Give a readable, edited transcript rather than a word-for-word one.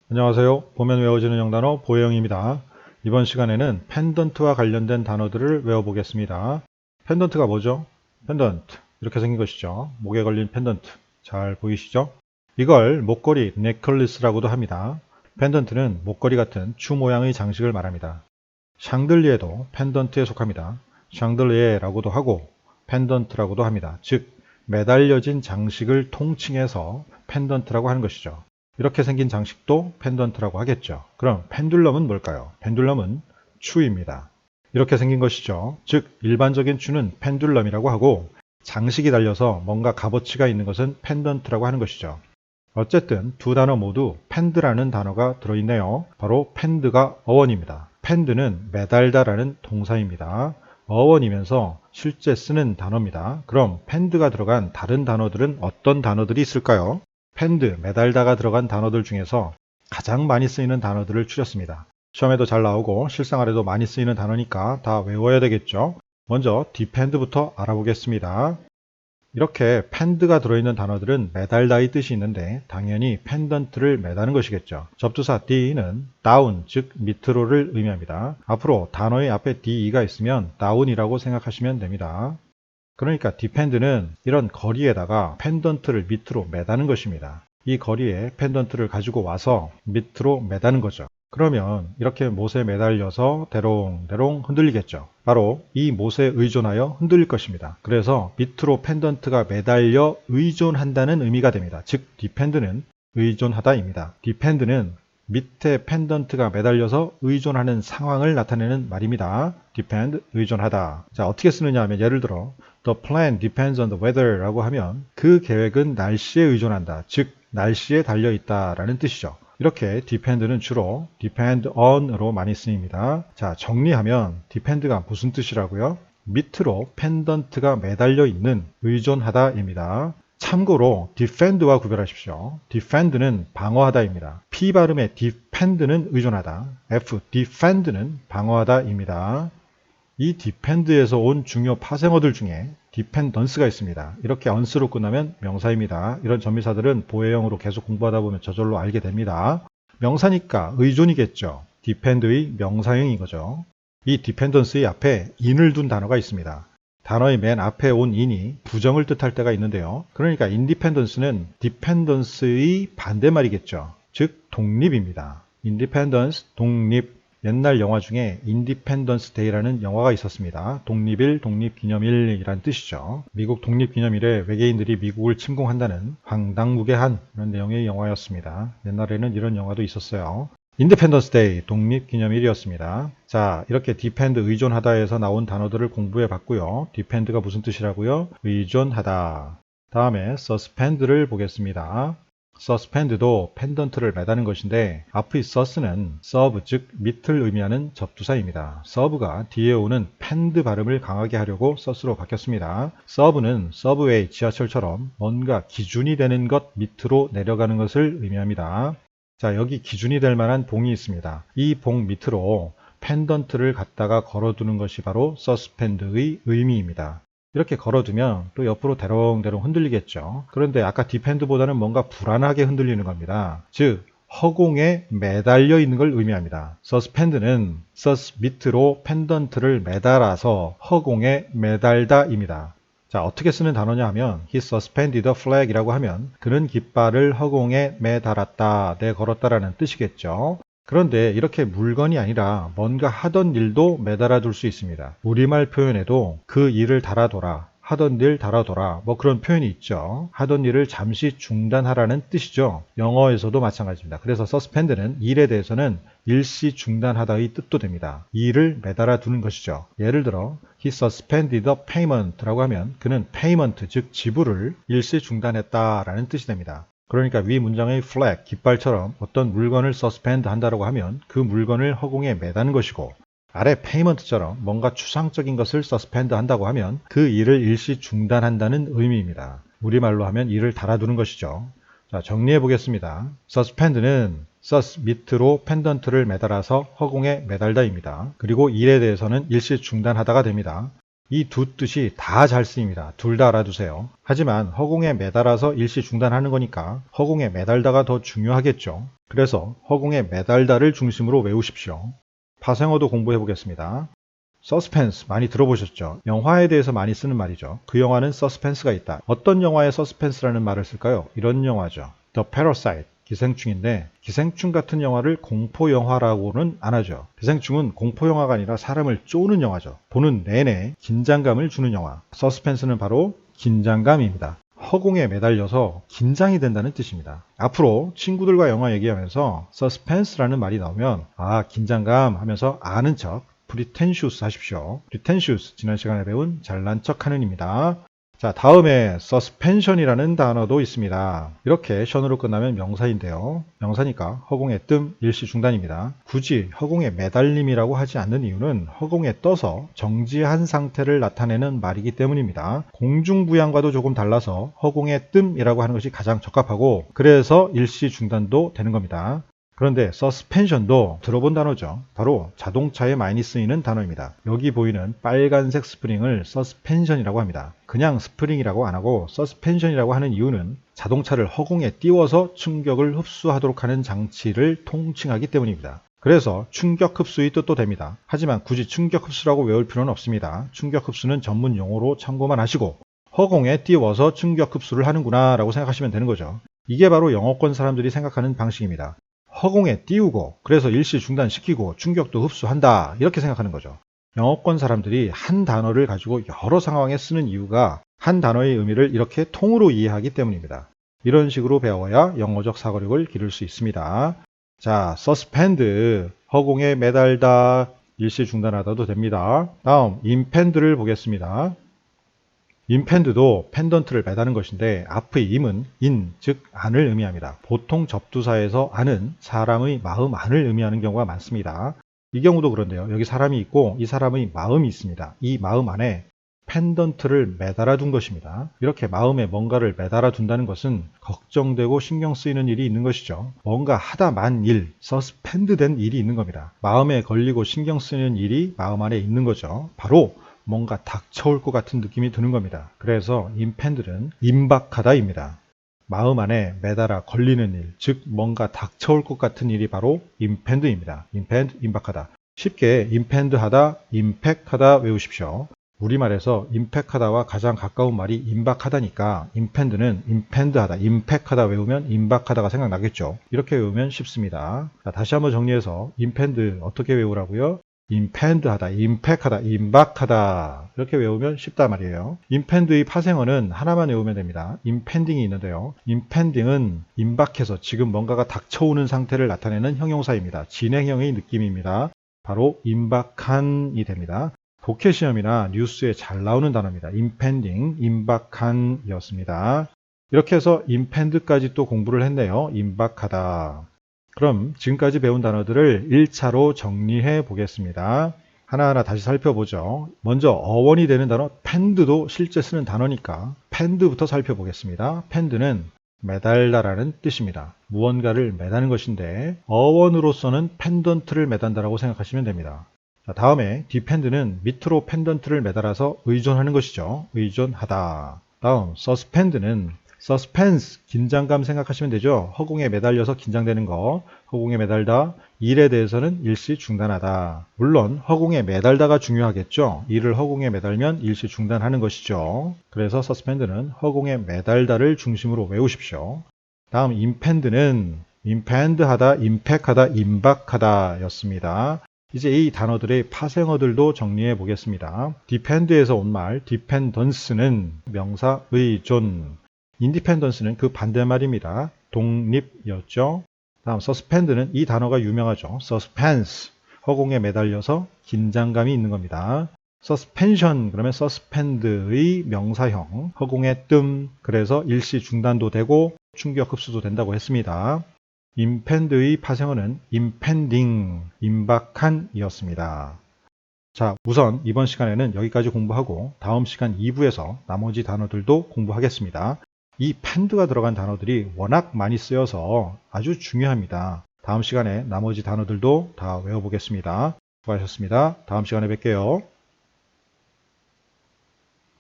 안녕하세요. 보면 외워지는 영단어 보혜영입니다. 이번 시간에는 펜던트와 관련된 단어들을 외워보겠습니다. 펜던트가 뭐죠? 펜던트 이렇게 생긴 것이죠. 목에 걸린 펜던트 잘 보이시죠? 이걸 목걸이 넥클리스라고도 합니다. 펜던트는 목걸이 같은 추 모양의 장식을 말합니다. 샹들리에도 펜던트에 속합니다. 샹들리에라고도 하고 펜던트라고도 합니다. 즉 매달려진 장식을 통칭해서 펜던트라고 하는 것이죠. 이렇게 생긴 장식도 펜던트라고 하겠죠. 그럼 펜듈럼은 뭘까요? 펜듈럼은 추입니다. 이렇게 생긴 것이죠. 즉 일반적인 추는 펜듈럼이라고 하고 장식이 달려서 뭔가 값어치가 있는 것은 펜던트라고 하는 것이죠. 어쨌든 두 단어 모두 펜드라는 단어가 들어있네요. 바로 펜드가 어원입니다. 펜드는 매달다라는 동사입니다. 어원이면서 실제 쓰는 단어입니다. 그럼 펜드가 들어간 다른 단어들은 어떤 단어들이 있을까요? 펜드, 매달다가 들어간 단어들 중에서 가장 많이 쓰이는 단어들을 추렸습니다. 시험에도 잘 나오고 실생활에도 많이 쓰이는 단어니까 다 외워야 되겠죠. 먼저 depend부터 알아보겠습니다. 이렇게 펜드가 들어있는 단어들은 매달다의 뜻이 있는데 당연히 펜던트를 매다는 것이겠죠. 접두사 D는 down, 즉 밑으로를 의미합니다. 앞으로 단어의 앞에 DE가 있으면 down이라고 생각하시면 됩니다. 그러니까 depend는 이런 거리에다가 펜던트를 밑으로 매다는 것입니다. 이 거리에 펜던트를 가지고 와서 밑으로 매다는 거죠. 그러면 이렇게 못에 매달려서 대롱대롱 흔들리겠죠. 바로 이 못에 의존하여 흔들릴 것입니다. 그래서 밑으로 펜던트가 매달려 의존한다는 의미가 됩니다. 즉 depend는 의존하다입니다. depend는 밑에 펜던트가 매달려서 의존하는 상황을 나타내는 말입니다. depend, 의존하다. 자, 어떻게 쓰느냐 하면 예를 들어 The plan depends on the weather 라고 하면 그 계획은 날씨에 의존한다. 즉 날씨에 달려있다 라는 뜻이죠. 이렇게 depend는 주로 depend on으로 많이 쓰입니다. 자, 정리하면 depend가 무슨 뜻이라고요? 밑으로 펜던트가 매달려 있는 의존하다입니다. 참고로 defend와 구별하십시오. defend는 방어하다입니다. P 발음의 defend는 의존하다, F, defend는 방어하다입니다. 이 depend에서 온 중요 파생어들 중에 dependence가 있습니다. 이렇게 once로 끝나면 명사입니다. 이런 전미사들은 보혜형으로 계속 공부하다 보면 저절로 알게 됩니다. 명사니까 의존이겠죠. depend의 명사형인 거죠. 이 dependence의 앞에 in을 둔 단어가 있습니다. 단어의 맨 앞에 온 in이 부정을 뜻할 때가 있는데요. 그러니까 independence는 dependence의 반대말이겠죠. 즉 독립입니다. independence, 독립. 옛날 영화 중에 인디펜던스 데이라는 영화가 있었습니다. 독립일, 독립기념일이란 뜻이죠. 미국 독립기념일에 외계인들이 미국을 침공한다는 황당무계한 그런 내용의 영화였습니다. 옛날에는 이런 영화도 있었어요. 인디펜던스 데이, 독립기념일이었습니다. 자, 이렇게 depend, 의존하다에서 나온 단어들을 공부해 봤고요. depend가 무슨 뜻이라고요? 의존하다. 다음에 suspend를 보겠습니다. suspend도 펜던트를 매다는 것인데 앞의 sus는 serve, 즉 밑을 의미하는 접두사입니다. serve가 뒤에 오는 펜드 발음을 강하게 하려고 sus로 바뀌었습니다. serve는 서브웨이, 지하철처럼 뭔가 기준이 되는 것 밑으로 내려가는 것을 의미합니다. 자, 여기 기준이 될 만한 봉이 있습니다. 이 봉 밑으로 펜던트를 갖다가 걸어두는 것이 바로 suspend의 의미입니다. 이렇게 걸어두면 또 옆으로 대롱대롱 흔들리겠죠. 그런데 아까 depend보다는 뭔가 불안하게 흔들리는 겁니다. 즉 허공에 매달려 있는 걸 의미합니다. suspend는 sus 밑으로 펜던트를 매달아서 허공에 매달다입니다. 자, 어떻게 쓰는 단어냐 하면 he suspended a flag 이라고 하면 그는 깃발을 허공에 매달았다, 내걸었다라는 뜻이겠죠. 그런데 이렇게 물건이 아니라 뭔가 하던 일도 매달아 둘 수 있습니다. 우리말 표현에도 그 일을 달아둬라, 하던 일 달아둬라, 뭐 그런 표현이 있죠. 하던 일을 잠시 중단하라는 뜻이죠. 영어에서도 마찬가지입니다. 그래서 suspend는 일에 대해서는 일시 중단하다의 뜻도 됩니다. 일을 매달아 두는 것이죠. 예를 들어 he suspended the payment라고 하면 그는 payment, 즉 지불을 일시 중단했다라는 뜻이 됩니다. 그러니까 위 문장의 flag, 깃발처럼 어떤 물건을 suspend 한다고 하면 그 물건을 허공에 매다는 것이고, 아래 payment처럼 뭔가 추상적인 것을 suspend 한다고 하면 그 일을 일시 중단한다는 의미입니다. 우리말로 하면 일을 달아두는 것이죠. 자, 정리해 보겠습니다. suspend는 sus 밑으로 펜던트를 매달아서 허공에 매달다입니다. 그리고 일에 대해서는 일시 중단하다가 됩니다. 이 두 뜻이 다 잘 쓰입니다. 둘 다 알아두세요. 하지만 허공에 매달아서 일시 중단하는 거니까 허공에 매달다가 더 중요하겠죠. 그래서 허공에 매달다를 중심으로 외우십시오. 파생어도 공부해 보겠습니다. 서스펜스 많이 들어보셨죠? 영화에 대해서 많이 쓰는 말이죠. 그 영화는 서스펜스가 있다. 어떤 영화에 서스펜스라는 말을 쓸까요? 이런 영화죠. The Parasite, 기생충인데 기생충 같은 영화를 공포 영화라고는 안 하죠. 기생충은 공포 영화가 아니라 사람을 쪼는 영화죠. 보는 내내 긴장감을 주는 영화. 서스펜스는 바로 긴장감입니다. 허공에 매달려서 긴장이 된다는 뜻입니다. 앞으로 친구들과 영화 얘기하면서 서스펜스라는 말이 나오면 긴장감 하면서 아는 척 pretentious 하십시오. pretentious 지난 시간에 배운 잘난 척하는 입니다. 자, 다음에 suspension이라는 단어도 있습니다. 이렇게 션으로 끝나면 명사인데요. 명사니까 허공에 뜸, 일시 중단입니다. 굳이 허공에 매달림이라고 하지 않는 이유는 허공에 떠서 정지한 상태를 나타내는 말이기 때문입니다. 공중부양과도 조금 달라서 허공에 뜸이라고 하는 것이 가장 적합하고 그래서 일시 중단도 되는 겁니다. 그런데 서스펜션도 들어본 단어죠. 바로 자동차에 많이 쓰이는 단어입니다. 여기 보이는 빨간색 스프링을 서스펜션이라고 합니다. 그냥 스프링이라고 안 하고 서스펜션이라고 하는 이유는 자동차를 허공에 띄워서 충격을 흡수하도록 하는 장치를 통칭하기 때문입니다. 그래서 충격 흡수의 뜻도 됩니다. 하지만 굳이 충격 흡수라고 외울 필요는 없습니다. 충격 흡수는 전문 용어로 참고만 하시고 허공에 띄워서 충격 흡수를 하는구나 라고 생각하시면 되는 거죠. 이게 바로 영어권 사람들이 생각하는 방식입니다. 허공에 띄우고 그래서 일시 중단시키고 충격도 흡수한다 이렇게 생각하는 거죠. 영어권 사람들이 한 단어를 가지고 여러 상황에 쓰는 이유가 한 단어의 의미를 이렇게 통으로 이해하기 때문입니다. 이런 식으로 배워야 영어적 사고력을 기를 수 있습니다. 자, suspend 허공에 매달다 일시 중단하다도 됩니다. 다음 impend를 보겠습니다. 임펜드도 펜던트를 매다는 것인데 앞의 임은 인, 즉 안을 의미합니다. 보통 접두사에서 안은 사람의 마음 안을 의미하는 경우가 많습니다. 이 경우도 그런데요. 여기 사람이 있고 이 사람의 마음이 있습니다. 이 마음 안에 펜던트를 매달아 둔 것입니다. 이렇게 마음에 뭔가를 매달아 둔다는 것은 걱정되고 신경 쓰이는 일이 있는 것이죠. 뭔가 하다만 일, 서스펜드된 일이 있는 겁니다. 마음에 걸리고 신경 쓰이는 일이 마음 안에 있는 거죠. 바로 뭔가 닥쳐올 것 같은 느낌이 드는 겁니다. 그래서 임펜들은 임박하다입니다. 마음 안에 매달아 걸리는 일, 즉 뭔가 닥쳐올 것 같은 일이 바로 임펜드입니다. 임펜드, 임박하다. 쉽게 임펜드하다, 임팩하다 외우십시오. 우리말에서 임팩하다와 가장 가까운 말이 임박하다니까 임펜드는 임펜드하다, 임팩하다 외우면 임박하다가 생각나겠죠. 이렇게 외우면 쉽습니다. 자, 다시 한번 정리해서 임펜드 어떻게 외우라고요? 임펜드하다, 임팩하다, 임박하다 이렇게 외우면 쉽단 말이에요. 임펜드의 파생어는 하나만 외우면 됩니다. 임펜딩이 있는데요. 임펜딩은 임박해서 지금 뭔가가 닥쳐오는 상태를 나타내는 형용사입니다. 진행형의 느낌입니다. 바로 임박한이 됩니다. 독해 시험이나 뉴스에 잘 나오는 단어입니다. 임펜딩, 임박한이었습니다. 이렇게 해서 임펜드까지 또 공부를 했네요. 임박하다. 그럼 지금까지 배운 단어들을 1차로 정리해 보겠습니다. 하나하나 다시 살펴보죠. 먼저 어원이 되는 단어 펜드도 실제 쓰는 단어니까 펜드부터 살펴보겠습니다. 펜드는 매달다라는 뜻입니다. 무언가를 매다는 것인데 어원으로서는 펜던트를 매단다라고 생각하시면 됩니다. 자, 다음에 디펜드는 밑으로 펜던트를 매달아서 의존하는 것이죠. 의존하다. 다음 서스펜드는 서스펜스, 긴장감 생각하시면 되죠. 허공에 매달려서 긴장되는 거, 허공에 매달다, 일에 대해서는 일시 중단하다. 물론 허공에 매달다가 중요하겠죠. 일을 허공에 매달면 일시 중단하는 것이죠. 그래서 서스펜드는 허공에 매달다를 중심으로 외우십시오. 다음 임펜드는 임펜드하다, 임팩하다, 임박하다 였습니다. 이제 이 단어들의 파생어들도 정리해 보겠습니다. depend에서 온 말, dependence는 명사 의존, 인디펜던스는 그 반대말입니다. 독립이었죠. 다음 서스펜드는 이 단어가 유명하죠. suspense, 허공에 매달려서 긴장감이 있는 겁니다. suspension 그러면 suspend의 명사형, 허공에 뜸, 그래서 일시 중단도 되고 충격 흡수도 된다고 했습니다. impend의 파생어는 impending, 임박한이었습니다. 자, 우선 이번 시간에는 여기까지 공부하고 다음 시간 2부에서 나머지 단어들도 공부하겠습니다. 이 펜드가 들어간 단어들이 워낙 많이 쓰여서 아주 중요합니다. 다음 시간에 나머지 단어들도 다 외워보겠습니다. 수고하셨습니다. 다음 시간에 뵐게요.